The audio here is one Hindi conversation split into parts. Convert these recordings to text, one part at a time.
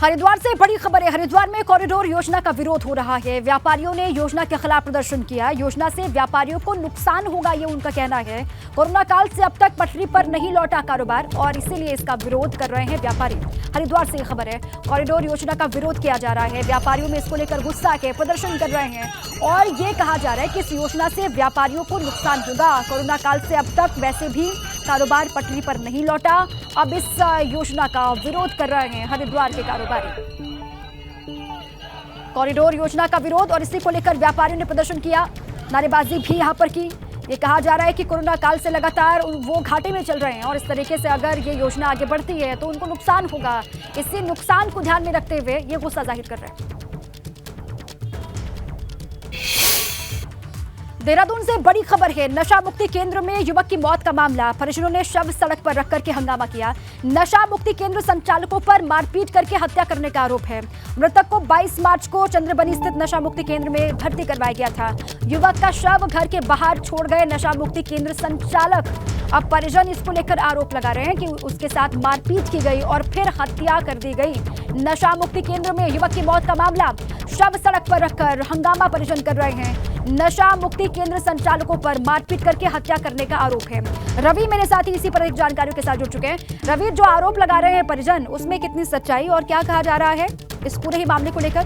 हरिद्वार से बड़ी खबर है। हरिद्वार में कॉरिडोर योजना का विरोध हो रहा है। व्यापारियों ने योजना के खिलाफ प्रदर्शन किया। योजना से व्यापारियों को नुकसान होगा, ये उनका कहना है। कोरोना काल से अब तक पटरी पर नहीं लौटा कारोबार और इसीलिए इसका विरोध कर रहे हैं व्यापारी। हरिद्वार से ये खबर है। कॉरिडोर योजना का विरोध किया जा रहा है। व्यापारियों में इसको लेकर गुस्सा है, प्रदर्शन कर रहे हैं और ये कहा जा रहा है कि इस योजना से व्यापारियों को नुकसान होगा। कोरोना काल से अब तक वैसे भी कारोबार पटरी पर नहीं लौटा, अब इस योजना का विरोध कर रहे हैं हरिद्वार के कारोबारी। कॉरिडोर योजना का विरोध और इसी को लेकर व्यापारियों ने प्रदर्शन किया, नारेबाजी भी यहां पर की। ये कहा जा रहा है कि कोरोना काल से लगातार वो घाटे में चल रहे हैं और इस तरीके से अगर ये योजना आगे बढ़ती है तो उनको नुकसान होगा। इसी नुकसान को ध्यान में रखते हुए ये गुस्सा जाहिर कर रहे हैं। देहरादून से बड़ी खबर है। नशा मुक्ति केंद्र में युवक की मौत का मामला। परिजनों ने शव सड़क पर रख करके हंगामा किया। नशा मुक्ति केंद्र संचालकों पर मारपीट करके हत्या करने का आरोप है। मृतक को 22 मार्च को चंद्रबनी स्थित नशा मुक्ति केंद्र में भर्ती करवाया गया था। युवक का शव घर के बाहर छोड़ गए नशा मुक्ति केंद्र संचालक। अब परिजन इसको लेकर आरोप लगा रहे हैं कि उसके साथ मारपीट की गई और फिर हत्या कर दी गई। नशा मुक्ति केंद्र में युवक की मौत का मामला, शव सड़क पर रखकर हंगामा परिजन कर रहे हैं। नशा मुक्ति केंद्र संचालकों पर मारपीट करके हत्या करने का आरोप है। रवि मेरे साथ ही इसी पर एक जानकारियों के साथ जुड़ चुके हैं। रवि, जो आरोप लगा रहे हैं परिजन, उसमें कितनी सच्चाई और क्या कहा जा रहा है इस पूरे ही मामले को लेकर?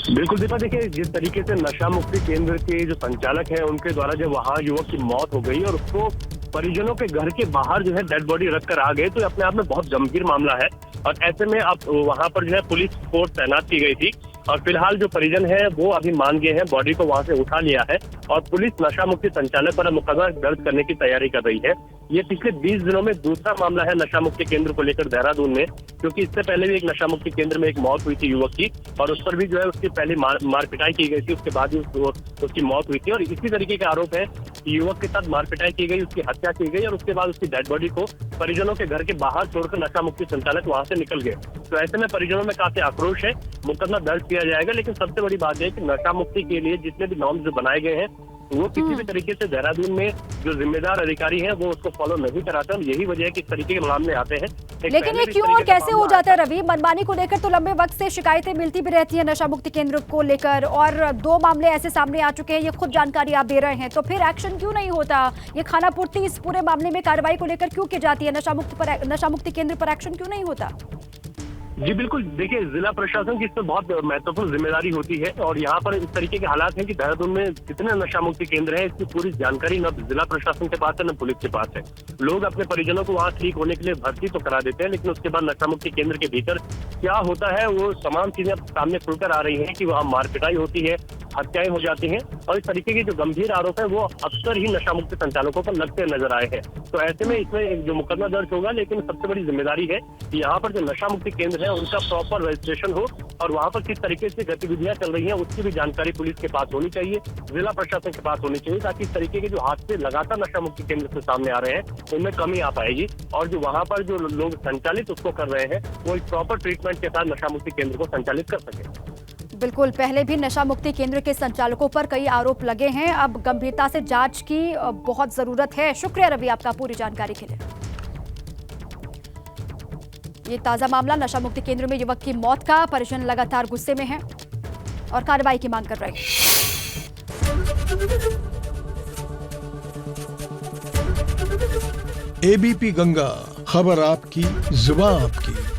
बिल्कुल दीपा, देखिए जिस तरीके से नशा मुक्ति केंद्र के जो संचालक है उनके द्वारा जब वहाँ युवक की मौत हो गई और उसको परिजनों के घर के बाहर जो है डेड बॉडी रखकर आ गए, तो अपने आप में बहुत गंभीर मामला है। और ऐसे में अब वहाँ पर जो है पुलिस फोर्स तैनात की गई थी और फिलहाल जो परिजन है वो अभी मान गए हैं, बॉडी को वहां से उठा लिया है और पुलिस नशा मुक्ति संचालक पर मुकदमा दर्ज करने की तैयारी कर रही है। ये पिछले 20 दिनों में दूसरा मामला है नशा मुक्ति केंद्र को लेकर देहरादून में, क्योंकि इससे पहले भी एक नशा मुक्ति केंद्र में एक मौत हुई थी युवक की और उस पर भी जो है उसकी पहले मार पिटाई की गई थी, उसके बाद ही उसकी मौत हुई थी। और इसी तरीके के आरोप है कि युवक के साथ मार पिटाई की गई, उसकी हत्या की गई और उसके बाद उसकी डेड बॉडी को परिजनों के घर के बाहर छोड़कर नशा मुक्ति संचालक वहां से निकल गए। तो ऐसे में परिजनों में काफी आक्रोश है, मुकदमा दर्ज किया जाएगा। लेकिन सबसे बड़ी बात है कि नशा मुक्ति के लिए जितने भी नॉर्म्स जो बनाए गए हैं वो किसी भी तरीके से देहरादून में जो जिम्मेदार अधिकारी हैं वो उसको फॉलो नहीं कराते हैं। यही वजह है कि इस तरीके के मामले आते हैं। लेकिन ये क्यों और कैसे हो जाता है रवि? मनमानी को लेकर तो लंबे वक्त से शिकायतें मिलती भी रहती है नशा मुक्ति केंद्र को लेकर और 2 मामले ऐसे सामने आ चुके हैं, ये खुद जानकारी आप दे रहे हैं, तो फिर एक्शन क्यों नहीं होता? ये खानापूर्ति इस पूरे मामले में कार्रवाई को लेकर क्यों की जाती है? नशा मुक्ति केंद्र पर एक्शन क्यों नहीं होता? जी बिल्कुल, देखिए जिला प्रशासन की इस पर बहुत महत्वपूर्ण जिम्मेदारी होती है और यहाँ पर इस तरीके के हालात हैं कि देहरादून में कितने नशा मुक्ति केंद्र है इसकी पूरी जानकारी न जिला प्रशासन के पास है न पुलिस के पास है। लोग अपने परिजनों को वहाँ ठीक होने के लिए भर्ती तो करा देते हैं, लेकिन उसके बाद नशा मुक्ति केंद्र के भीतर क्या होता है वो तमाम चीजें सामने खुलकर आ रही है कि वहाँ मारपिटाई होती है, हत्याएं हो जाती हैं और इस तरीके के जो गंभीर आरोप है वो अक्सर ही नशा मुक्ति संचालकों पर लगते नजर आए हैं। तो ऐसे में इसमें जो मुकदमा दर्ज होगा, लेकिन सबसे बड़ी जिम्मेदारी है कि यहाँ पर जो नशा मुक्ति केंद्र है उनका प्रॉपर रजिस्ट्रेशन हो और वहाँ पर किस तरीके से गतिविधियां चल रही हैं उसकी भी जानकारी पुलिस के पास होनी चाहिए, जिला प्रशासन के पास होनी चाहिए, ताकि इस तरीके के जो हादसे लगातार नशा मुक्ति केंद्र से सामने आ रहे हैं उनमें कमी आ पाएगी और जो वहाँ पर जो लोग संचालित उसको कर रहे हैं वो एक प्रॉपर ट्रीटमेंट के साथ नशा मुक्ति केंद्र को संचालित कर सके। बिल्कुल, पहले भी नशा मुक्ति केंद्र के संचालकों पर कई आरोप लगे हैं, अब गंभीरता से जांच की बहुत जरूरत है। शुक्रिया रवि आपका पूरी जानकारी के लिए। ये ताजा मामला नशा मुक्ति केंद्र में युवक की मौत का, परिजन लगातार गुस्से में हैं और कार्रवाई की मांग कर रहे हैं। एबीपी गंगा, खबर आपकी, जुबान आपकी।